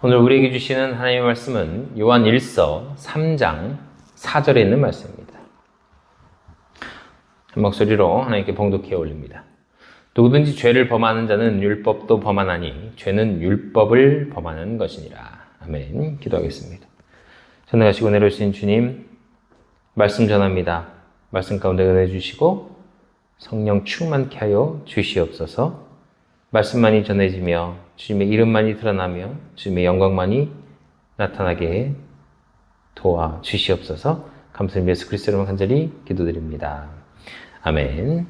오늘 우리에게 주시는 하나님의 말씀은 요한 1서 3장 4절에 있는 말씀입니다. 한 목소리로 하나님께 봉독해 올립니다. 누구든지 죄를 범하는 자는 율법도 범하나니 죄는 율법을 범하는 것이니라. 아멘. 기도하겠습니다. 전능하시고 내려오신 주님, 말씀 전합니다. 말씀 가운데 은혜 주시고 성령 충만케 하여 주시옵소서. 말씀만이 전해지며 주님의 이름만이 드러나며 주님의 영광만이 나타나게 도와 주시옵소서. 감사드리며 예수 그리스도로 간절히 기도드립니다. 아멘.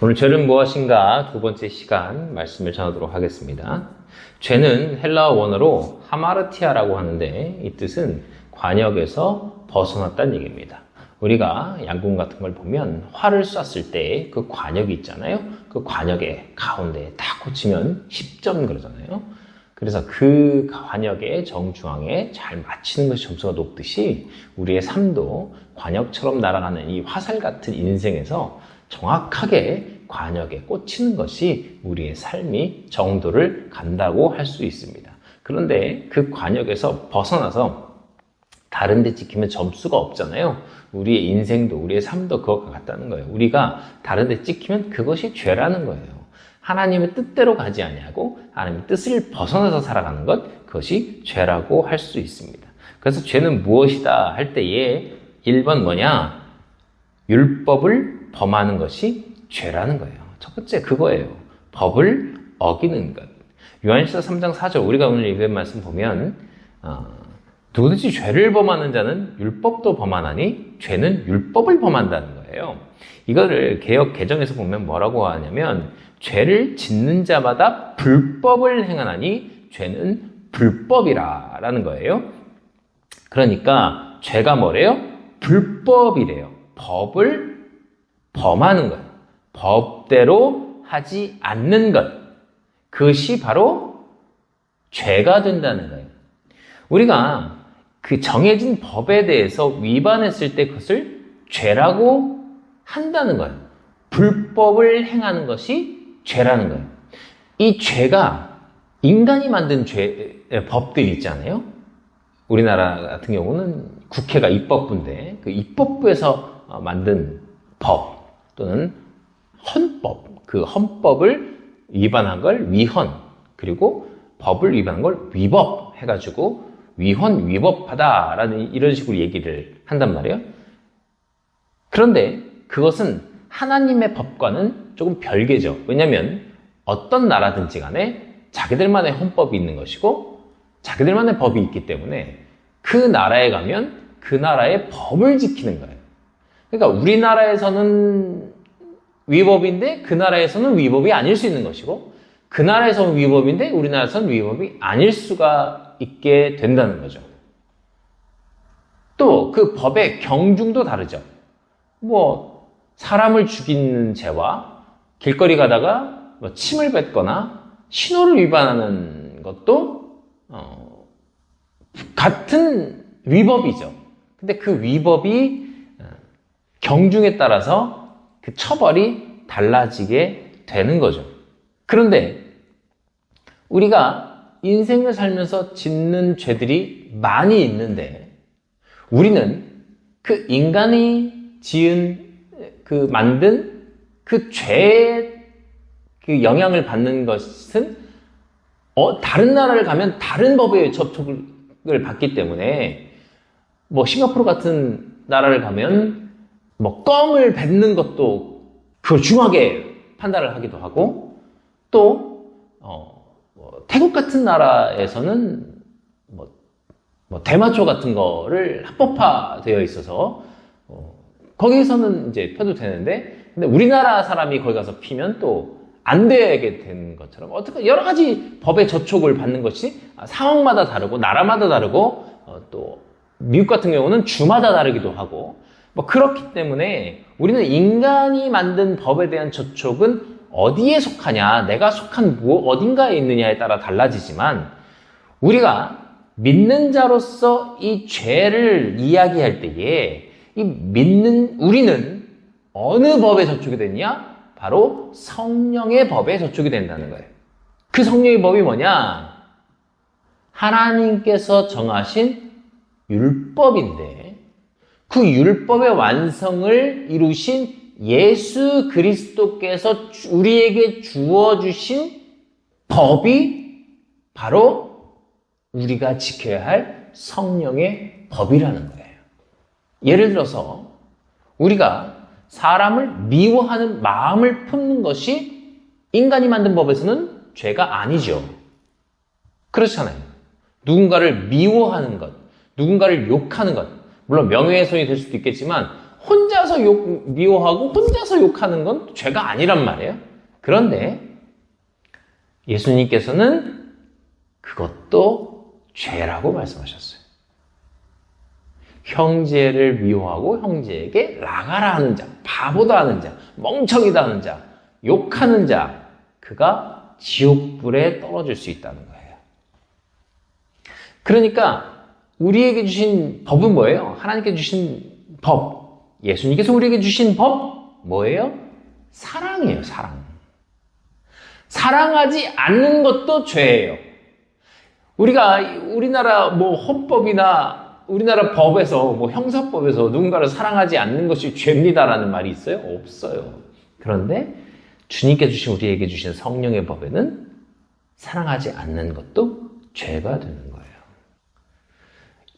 오늘 죄는 무엇인가 두 번째 시간 말씀을 전하도록 하겠습니다. 죄는 헬라어 원어로 하마르티아라고 하는데 이 뜻은 관역에서 벗어났다는 얘기입니다. 우리가 양궁 같은 걸 보면 활을 쐈을 때 그 관역이 있잖아요. 그 관역의 가운데에 딱 꽂히면 10점 그러잖아요. 그래서 그 관역의 정중앙에 잘 맞히는 것이 점수가 높듯이 우리의 삶도 관역처럼 날아가는 이 화살 같은 인생에서 정확하게 관역에 꽂히는 것이 우리의 삶이 정도를 간다고 할 수 있습니다. 그런데 그 관역에서 벗어나서 다른 데 찍히면 점수가 없잖아요. 우리의 인생도 우리의 삶도 그것과 같다는 거예요. 우리가 다른 데 찍히면 그것이 죄라는 거예요. 하나님의 뜻대로 가지 아니하고 하나님의 뜻을 벗어나서 살아가는 것, 그것이 죄라고 할 수 있습니다. 그래서 죄는 무엇이다 할 때에 1번 뭐냐? 율법을 범하는 것이 죄라는 거예요. 첫 번째 그거예요. 법을 어기는 것. 요한일서 3장 4절 우리가 오늘 읽은 말씀 보면 누구든지 죄를 범하는 자는 율법도 범하나니 죄는 율법을 범한다는 거예요. 이거를 개역 개정에서 보면 뭐라고 하냐면 죄를 짓는 자마다 불법을 행하나니 죄는 불법이라 라는 거예요. 그러니까 죄가 뭐래요? 불법이래요. 법을 범하는 것, 법대로 하지 않는 것, 그것이 바로 죄가 된다는 거예요. 우리가 그 정해진 법에 대해서 위반했을 때 그것을 죄라고 한다는 거예요. 불법을 행하는 것이 죄라는 거예요. 이 죄가 인간이 만든 법들이 있잖아요. 우리나라 같은 경우는 국회가 입법부인데 그 입법부에서 만든 법 또는 헌법, 그 헌법을 위반한 걸 위헌, 그리고 법을 위반한 걸 위법 해가지고 위헌, 위법하다라는 이런 식으로 얘기를 한단 말이에요. 그런데 그것은 하나님의 법과는 조금 별개죠. 왜냐하면 어떤 나라든지 간에 자기들만의 헌법이 있는 것이고 자기들만의 법이 있기 때문에 그 나라에 가면 그 나라의 법을 지키는 거예요. 그러니까 우리나라에서는 위법인데 그 나라에서는 위법이 아닐 수 있는 것이고 그 나라에서는 위법인데 우리나라에서는 위법이 아닐 수가 있게 된다는 거죠. 또 그 법의 경중도 다르죠. 뭐 사람을 죽이는 죄와 길거리 가다가 뭐 침을 뱉거나 신호를 위반하는 것도 같은 위법이죠. 근데 그 위법이 경중에 따라서 그 처벌이 달라지게 되는 거죠. 그런데 우리가 인생을 살면서 짓는 죄들이 많이 있는데 우리는 그 인간이 만든 그 죄의 그 영향을 받는 것은 다른 나라를 가면 다른 법에 접촉을 받기 때문에 뭐 싱가포르 같은 나라를 가면 뭐 껌을 뱉는 것도 그걸 중하게 판단을 하기도 하고 또 태국 같은 나라에서는 뭐 대마초 같은 거를 합법화되어 있어서 거기서는 이제 펴도 되는데 근데 우리나라 사람이 거기 가서 피면 또 안 되게 되는 것처럼 어떻게 여러 가지 법의 저촉을 받는 것이 상황마다 다르고 나라마다 다르고 또 미국 같은 경우는 주마다 다르기도 하고 뭐 그렇기 때문에 우리는 인간이 만든 법에 대한 저촉은 어디에 속하냐, 내가 속한 어딘가에 있느냐에 따라 달라지지만 우리가 믿는 자로서 이 죄를 이야기할 때에 우리는 어느 법에 저촉이 됐냐? 바로 성령의 법에 저촉이 된다는 거예요. 그 성령의 법이 뭐냐? 하나님께서 정하신 율법인데 그 율법의 완성을 이루신 예수 그리스도께서 우리에게 주어주신 법이 바로 우리가 지켜야 할 성령의 법이라는 거예요. 예를 들어서 우리가 사람을 미워하는 마음을 품는 것이 인간이 만든 법에서는 죄가 아니죠. 그렇잖아요. 누군가를 미워하는 것, 누군가를 욕하는 것, 물론 명예훼손이 될 수도 있겠지만 혼자서 미워하고 혼자서 욕하는 건 죄가 아니란 말이에요. 그런데 예수님께서는 그것도 죄라고 말씀하셨어요. 형제를 미워하고 형제에게 나가라 하는 자, 바보다 하는 자, 멍청이다 하는 자, 욕하는 자, 그가 지옥불에 떨어질 수 있다는 거예요. 그러니까 우리에게 주신 법은 뭐예요? 하나님께 주신 법, 예수님께서 우리에게 주신 법 뭐예요? 사랑이에요. 사랑. 사랑하지 않는 것도 죄예요. 우리가 우리나라 헌법이나 우리나라 법에서 형사법에서 누군가를 사랑하지 않는 것이 죄입니다라는 말이 있어요? 없어요. 그런데 주님께 주신 우리에게 주신 성령의 법에는 사랑하지 않는 것도 죄가 되는 거예요.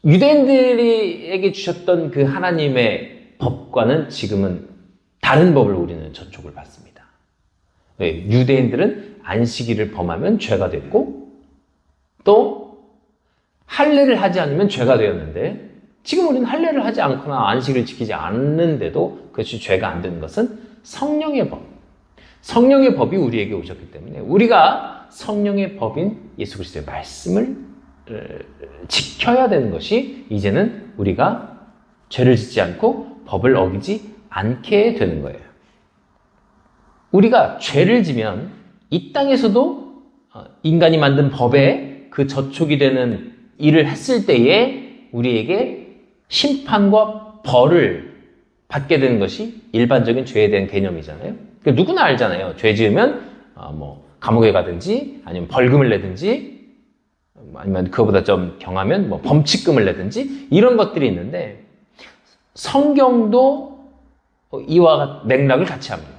유대인들에게 주셨던 그 하나님의 법과는 지금은 다른 법을 우리는 저촉을 받습니다. 왜? 유대인들은 안식일을 범하면 죄가 됐고 또 할례를 하지 않으면 죄가 되었는데 지금 우리는 할례를 하지 않거나 안식일을 지키지 않는데도 그것이 죄가 안 되는 것은 성령의 법. 성령의 법이 우리에게 오셨기 때문에 우리가 성령의 법인 예수 그리스도의 말씀을 지켜야 되는 것이 이제는 우리가 죄를 짓지 않고 법을 어기지 않게 되는 거예요. 우리가 죄를 지면 이 땅에서도 인간이 만든 법에 그 저촉이 되는 일을 했을 때에 우리에게 심판과 벌을 받게 되는 것이 일반적인 죄에 대한 개념이잖아요. 그러니까 누구나 알잖아요. 죄 지으면 감옥에 가든지 아니면 벌금을 내든지 아니면 그거보다 좀 경하면 범칙금을 내든지 이런 것들이 있는데 성경도 이와 맥락을 같이 합니다.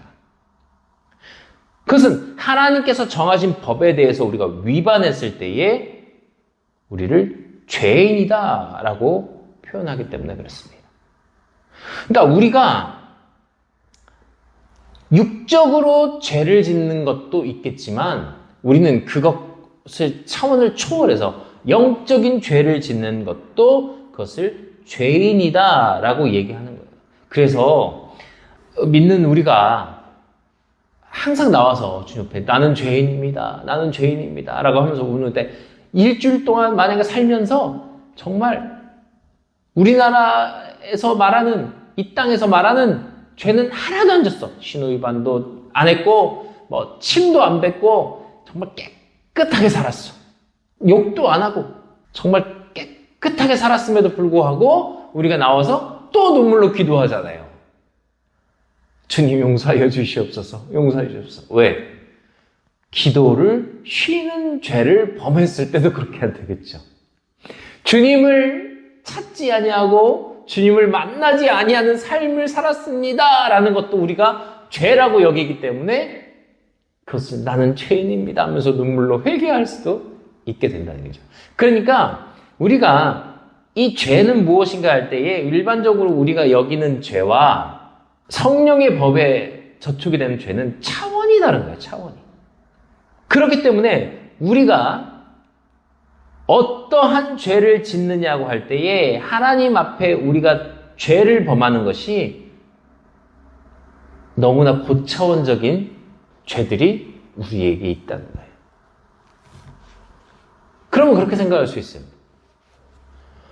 그것은 하나님께서 정하신 법에 대해서 우리가 위반했을 때에 우리를 죄인이다라고 표현하기 때문에 그렇습니다. 그러니까 우리가 육적으로 죄를 짓는 것도 있겠지만 우리는 그것을 차원을 초월해서 영적인 죄를 짓는 것도 그것을 죄인이다라고 얘기하는 거예요. 그래서 믿는 우리가 항상 나와서 주님 옆에 나는 죄인입니다. 나는 죄인입니다. 라고 하면서 우는데 일주일 동안 만약에 살면서 정말 우리나라에서 말하는 이 땅에서 말하는 죄는 하나도 안 졌어. 신호위반도 안 했고 침도 안 뱉고 정말 깨끗하게 살았어. 욕도 안 하고 정말 깨끗하게 살았음에도 불구하고 우리가 나와서 또 눈물로 기도하잖아요. 주님 용서하여 주시옵소서. 용서하여 주시옵소서. 왜? 기도를 쉬는 죄를 범했을 때도 그렇게 안 되겠죠. 주님을 찾지 아니하고 주님을 만나지 아니하는 삶을 살았습니다 라는 것도 우리가 죄라고 여기기 때문에 그것을 나는 죄인입니다 하면서 눈물로 회개할 수도 있게 된다는 거죠. 그러니까 우리가 이 죄는 무엇인가 할 때에 일반적으로 우리가 여기는 죄와 성령의 법에 저촉이 되는 죄는 차원이 다른 거예요. 차원이. 그렇기 때문에 우리가 어떠한 죄를 짓느냐고 할 때에 하나님 앞에 우리가 죄를 범하는 것이 너무나 고차원적인 죄들이 우리에게 있다는 거예요. 그러면 그렇게 생각할 수 있어요.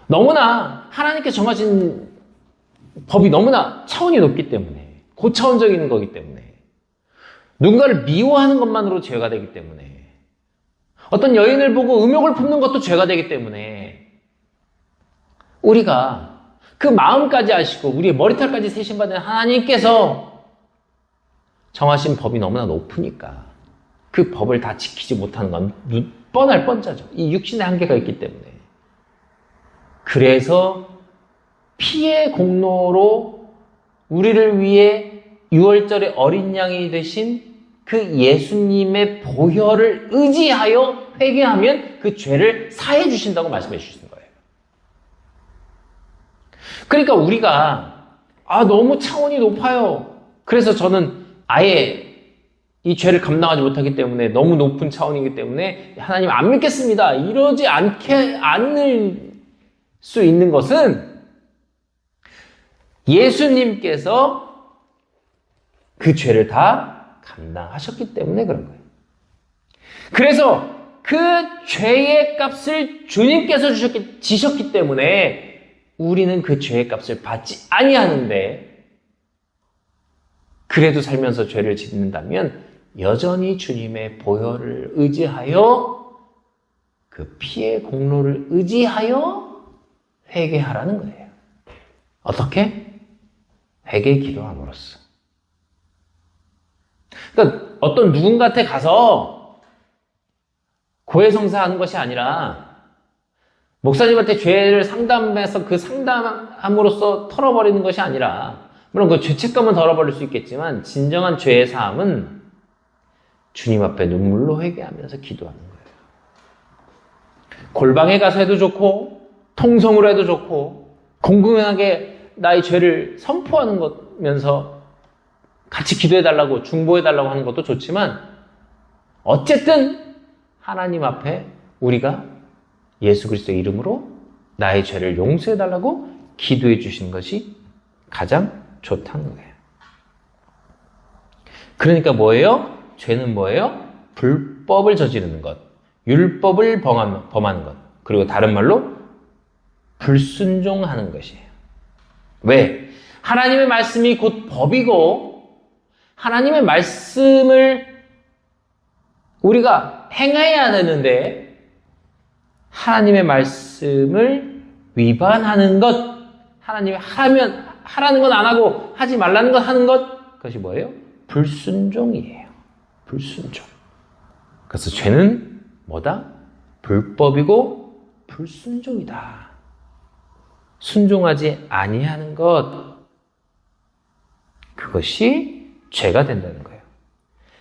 너무나 하나님께 정하신 법이 너무나 차원이 높기 때문에 고차원적인 거기 때문에 누군가를 미워하는 것만으로 죄가 되기 때문에 어떤 여인을 보고 음욕을 품는 것도 죄가 되기 때문에 우리가 그 마음까지 아시고 우리의 머리털까지 세심받은 하나님께서 정하신 법이 너무나 높으니까 그 법을 다 지키지 못하는 건 뻔할 뻔자죠. 이 육신의 한계가 있기 때문에. 그래서 피의 공로로 우리를 위해 6월절의 어린 양이 되신 그 예수님의 보혈을 의지하여 회개하면 그 죄를 사해 주신다고 말씀해 주시는 거예요. 그러니까 우리가 너무 차원이 높아요. 그래서 저는 아예 이 죄를 감당하지 못하기 때문에 너무 높은 차원이기 때문에 하나님 안 믿겠습니다. 이러지 않을 수 있는 것은 예수님께서 그 죄를 다 감당하셨기 때문에 그런 거예요. 그래서 그 죄의 값을 주님께서 지셨기 때문에 우리는 그 죄의 값을 받지 아니하는데 그래도 살면서 죄를 짓는다면 여전히 주님의 보혈을 의지하여 그 피의 공로를 의지하여 회개하라는 거예요. 어떻게? 회개 기도함으로써. 그러니까 어떤 누군가한테 가서 고해성사하는 것이 아니라 목사님한테 죄를 상담해서 그 상담함으로써 털어버리는 것이 아니라 물론 그 죄책감은 덜어버릴 수 있겠지만 진정한 죄의 사함은 주님 앞에 눈물로 회개하면서 기도하는 거예요. 골방에 가서 해도 좋고 통성으로 해도 좋고 공공연하게 나의 죄를 선포하는 거면서 같이 기도해달라고 중보해달라고 하는 것도 좋지만 어쨌든 하나님 앞에 우리가 예수 그리스도의 이름으로 나의 죄를 용서해달라고 기도해 주시는 것이 가장 좋다는 거예요. 그러니까 뭐예요? 죄는 뭐예요? 불법을 저지르는 것, 율법을 범하는 것, 그리고 다른 말로 불순종하는 것이에요. 왜? 하나님의 말씀이 곧 법이고 하나님의 말씀을 우리가 행해야 되는데 하나님의 말씀을 위반하는 것, 하나님이 하라는 건 안 하고 하지 말라는 것 하는 것, 그것이 뭐예요? 불순종이에요. 불순종. 그래서 죄는 뭐다? 불법이고 불순종이다. 순종하지 아니하는 것, 그것이 죄가 된다는 거예요.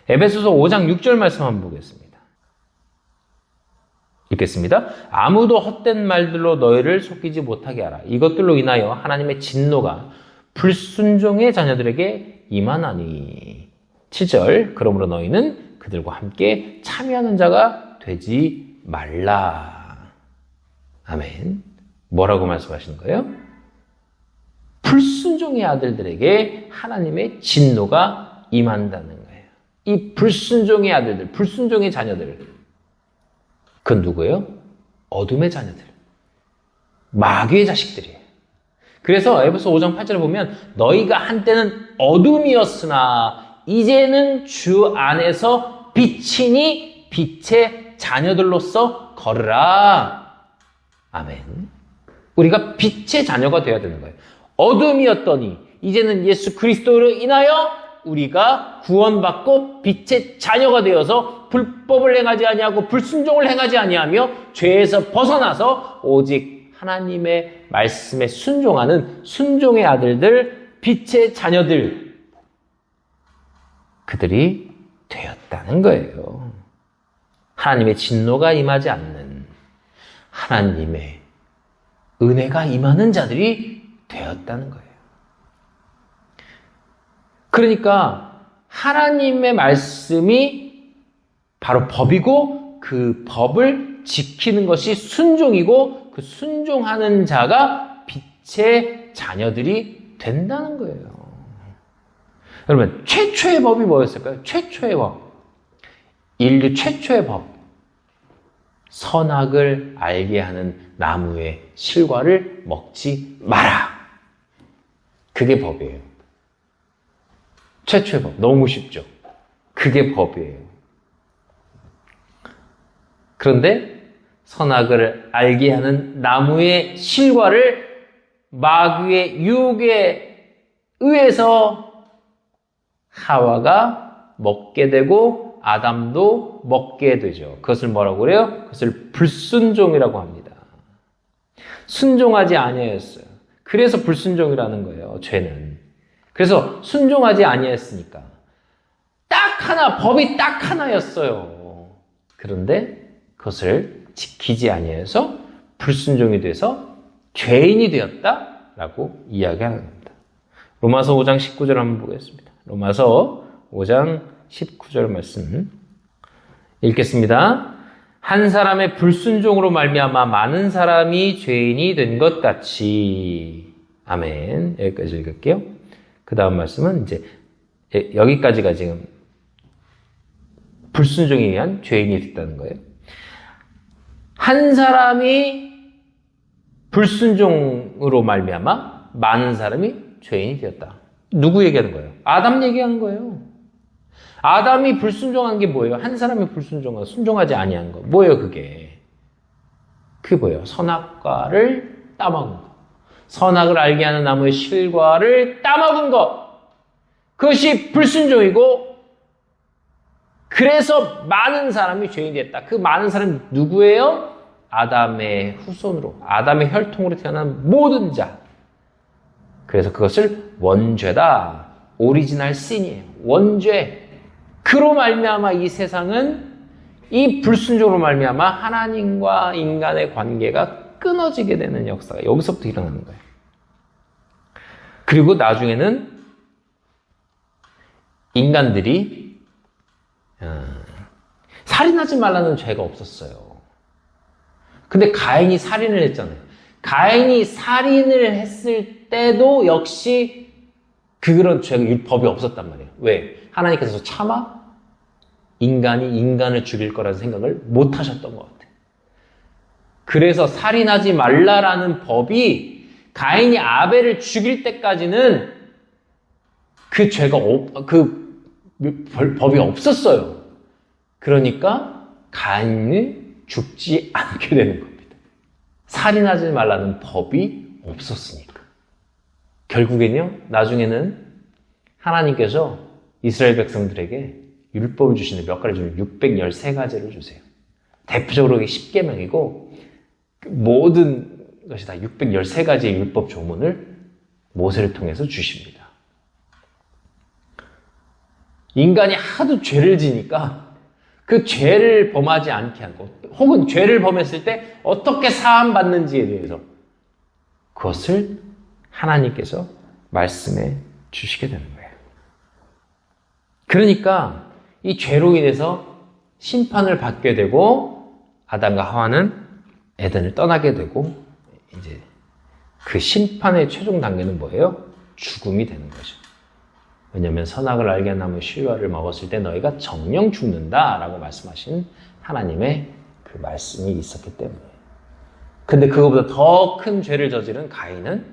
에베소서 5장 6절 말씀 한번 보겠습니다. 읽겠습니다. 아무도 헛된 말들로 너희를 속이지 못하게 하라. 이것들로 인하여 하나님의 진노가 불순종의 자녀들에게 임하나니. 7절. 그러므로 너희는 그들과 함께 참여하는 자가 되지 말라. 아멘. 뭐라고 말씀하시는 거예요? 불순종의 아들들에게 하나님의 진노가 임한다는 거예요. 이 불순종의 아들들, 불순종의 자녀들, 그건 누구예요? 어둠의 자녀들, 마귀의 자식들이에요. 그래서 에베소 5장 8절에 보면 너희가 한때는 어둠이었으나 이제는 주 안에서 빛이니 빛의 자녀들로서 걸으라. 아멘. 우리가 빛의 자녀가 되어야 되는 거예요. 어둠이었더니 이제는 예수 그리스도로 인하여 우리가 구원받고 빛의 자녀가 되어서 불법을 행하지 아니하고 불순종을 행하지 아니하며 죄에서 벗어나서 오직 하나님의 말씀에 순종하는 순종의 아들들, 빛의 자녀들, 그들이 되었다는 거예요. 하나님의 진노가 임하지 않는 하나님의 은혜가 임하는 자들이 되었다는 거예요. 그러니까 하나님의 말씀이 바로 법이고 그 법을 지키는 것이 순종이고 그 순종하는 자가 빛의 자녀들이 된다는 거예요. 여러분, 최초의 법이 뭐였을까요? 최초의 법. 인류 최초의 법. 선악을 알게 하는 나무의 실과를 먹지 마라. 그게 법이에요. 최초의 법. 너무 쉽죠? 그게 법이에요. 그런데 선악을 알게 하는 나무의 실과를 마귀의 유혹에 의해서 하와가 먹게 되고 아담도 먹게 되죠. 그것을 뭐라고 그래요? 그것을 불순종이라고 합니다. 순종하지 아니하였어요. 그래서 불순종이라는 거예요. 죄는. 그래서 순종하지 아니하였으니까 딱 하나, 법이 딱 하나였어요. 그런데 그것을 지키지 아니하여서 불순종이 돼서 죄인이 되었다라고 이야기하는 겁니다. 로마서 5장 19절 한번 보겠습니다. 로마서 5장 19절 말씀 읽겠습니다. 한 사람의 불순종으로 말미암아 많은 사람이 죄인이 된 것 같이. 아멘. 여기까지 읽을게요. 그 다음 말씀은 이제 여기까지가 지금 불순종에 의한 죄인이 됐다는 거예요. 한 사람이 불순종으로 말미암아 많은 사람이 죄인이 되었다. 누구 얘기하는 거예요? 아담 얘기하는 거예요. 아담이 불순종한 게 뭐예요? 한 사람이 불순종하고 순종하지 아니한 거. 뭐예요 그게? 그게 뭐예요? 선악과를 따먹은 거. 선악을 알게 하는 나무의 실과를 따먹은 것. 그것이 불순종이고 그래서 많은 사람이 죄인이 됐다. 그 많은 사람이 누구예요? 아담의 후손으로, 아담의 혈통으로 태어난 모든 자. 그래서 그것을 원죄다. 오리지널 신이에요. 원죄. 그로 말미암아 이 세상은 이 불순종으로 말미암아 하나님과 인간의 관계가 끊어지게 되는 역사가 여기서부터 일어나는 거예요. 그리고 나중에는 인간들이 살인하지 말라는 죄가 없었어요. 근데 가인이 살인을 했잖아요. 가인이 살인을 했을 때도 역시 그런 죄가 법이 없었단 말이에요. 왜? 하나님께서 차마 인간이 인간을 죽일 거라는 생각을 못 하셨던 것 같아요. 그래서 살인하지 말라라는 법이 가인이 아벨을 죽일 때까지는 그 죄가 법이 없었어요. 그러니까 가인이 죽지 않게 되는 겁니다. 살인하지 말라는 법이 없었으니까. 결국엔요, 나중에는 하나님께서 이스라엘 백성들에게 율법을 주시는데 몇 가지 주면 613가지를 주세요. 대표적으로 10계명이고 모든 것이 다 613가지의 율법 조문을 모세를 통해서 주십니다. 인간이 하도 죄를 지니까 그 죄를 범하지 않게 하고 혹은 죄를 범했을 때 어떻게 사함받는지에 대해서 그것을 하나님께서 말씀해 주시게 되는 거예요. 그러니까 이 죄로 인해서 심판을 받게 되고 아담과 하와는 에덴을 떠나게 되고 이제 그 심판의 최종 단계는 뭐예요? 죽음이 되는 거죠. 왜냐하면 선악을 알게 한 나무의 실과를 먹었을 때 너희가 정령 죽는다라고 말씀하신 하나님의 그 말씀이 있었기 때문에. 근데 그거보다 더 큰 죄를 저지른 가인은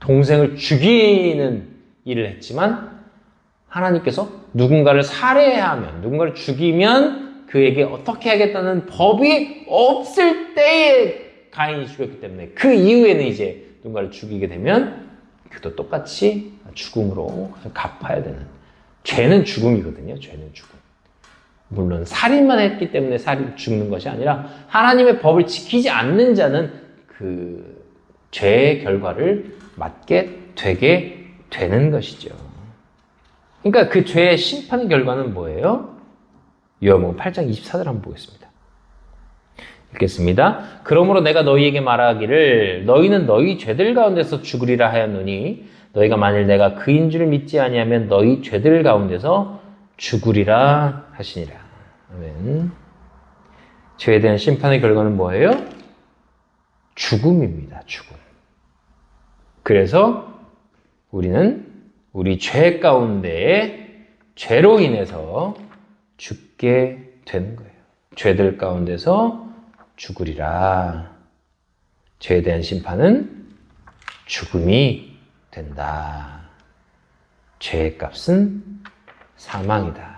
동생을 죽이는 일을 했지만 하나님께서 누군가를 살해하면, 누군가를 죽이면 그에게 어떻게 하겠다는 법이 없을 때에 가인이 죽였기 때문에 그 이후에는 이제 누군가를 죽이게 되면 그도 똑같이 죽음으로 갚아야 되는. 죄는 죽음이거든요. 죄는 죽음. 물론 살인만 했기 때문에 죽는 것이 아니라 하나님의 법을 지키지 않는 자는 그 죄의 결과를 맞게 되게 되는 것이죠. 그러니까 그 죄의 심판의 결과는 뭐예요? 요한복음 8장 24절 한번 보겠습니다. 읽겠습니다. 그러므로 내가 너희에게 말하기를 너희는 너희 죄들 가운데서 죽으리라 하였노니 너희가 만일 내가 그인 줄 믿지 아니하면 너희 죄들 가운데서 죽으리라 하시니라. 아멘. 죄에 대한 심판의 결과는 뭐예요? 죽음입니다. 죽음. 그래서 우리는 우리 죄 가운데에 죄로 인해서 죽게 되는 거예요. 죄들 가운데서 죽으리라. 죄에 대한 심판은 죽음이 된다. 죄의 값은 사망이다.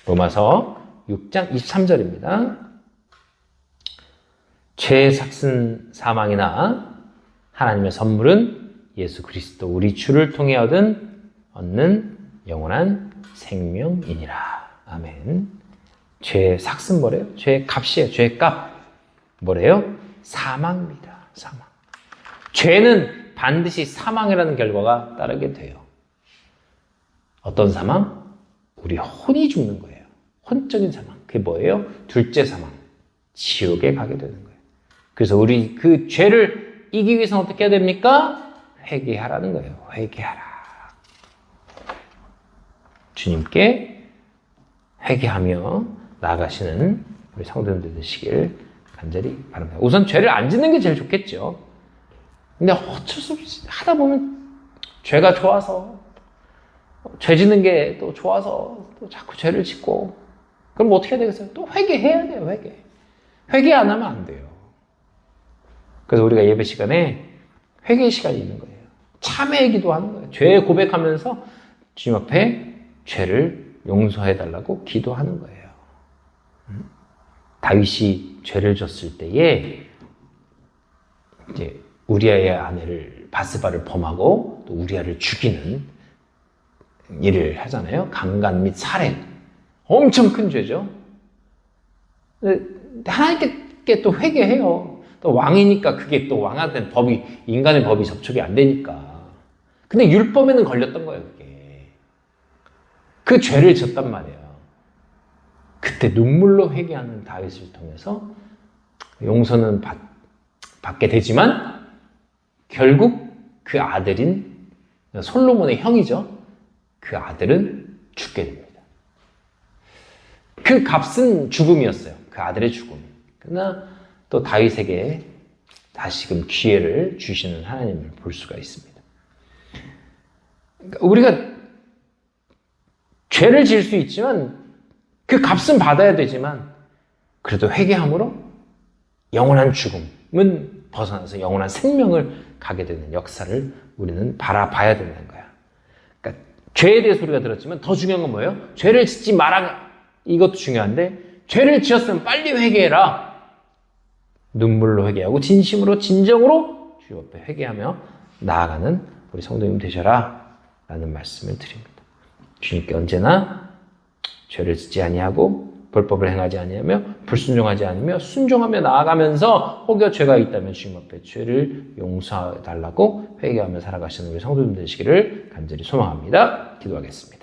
로마서 6장 23절입니다. 죄의 삭은 사망이나 하나님의 선물은 예수 그리스도 우리 주를 통해 얻는 영원한 생명이니라. 아멘. 죄의 삭은 뭐래요? 죄의 값이에요. 죄의 값. 뭐래요? 사망입니다. 사망. 죄는 반드시 사망이라는 결과가 따르게 돼요. 어떤 사망? 우리 혼이 죽는 거예요. 혼적인 사망. 그게 뭐예요? 둘째 사망. 지옥에 가게 되는 거예요. 그래서 우리 그 죄를 이기기 위해서는 어떻게 해야 됩니까? 회개하라는 거예요. 회개하라. 주님께 회개하며 나아가시는 우리 성도님들 되시길 간절히 바랍니다. 우선 죄를 안 짓는 게 제일 좋겠죠. 근데 어쩔 수 없이 하다 보면 죄가 좋아서 죄 짓는 게 또 좋아서 또 자꾸 죄를 짓고 그럼 어떻게 해야 되겠어요? 또 회개해야 돼요. 회개 안 하면 안 돼요. 그래서 우리가 예배 시간에 회개 시간이 있는 거예요. 참회의 기도하는 거예요. 죄 고백하면서 주님 앞에 죄를 용서해달라고 기도하는 거예요. 다윗이 죄를 졌을 때에 이제 우리아의 아내를 바스바를 범하고 또 우리아를 죽이는 일을 하잖아요. 강간 및 살해. 엄청 큰 죄죠. 근데 하나님께 또 회개해요. 또 왕이니까 그게 또 왕한테는 법이, 인간의 법이 접촉이 안 되니까. 근데 율법에는 걸렸던 거예요, 그게. 그 죄를 졌단 말이에요. 그때 눈물로 회개하는 다윗을 통해서 용서는 받게 되지만 결국 그 아들인 솔로몬의 형이죠. 그 아들은 죽게 됩니다. 그 값은 죽음이었어요. 그 아들의 죽음. 그러나 또 다윗에게 다시금 기회를 주시는 하나님을 볼 수가 있습니다. 그러니까 우리가 죄를 지을 수 있지만 그 값은 받아야 되지만 그래도 회개함으로 영원한 죽음은 벗어나서 영원한 생명을 가게 되는 역사를 우리는 바라봐야 된다는 거야. 그러니까 죄에 대해서 우리가 들었지만 더 중요한 건 뭐예요? 죄를 짓지 마라. 이것도 중요한데 죄를 지었으면 빨리 회개해라. 눈물로 회개하고 진심으로 진정으로 주 옆에 회개하며 나아가는 우리 성도님 되셔라 라는 말씀을 드립니다. 주님께 언제나 죄를 짓지 아니하고 불법을 행하지 아니하며 불순종하지 않으며 순종하며 나아가면서 혹여 죄가 있다면 주님 앞에 죄를 용서해달라고 회개하며 살아가시는 우리 성도님 되시기를 간절히 소망합니다. 기도하겠습니다.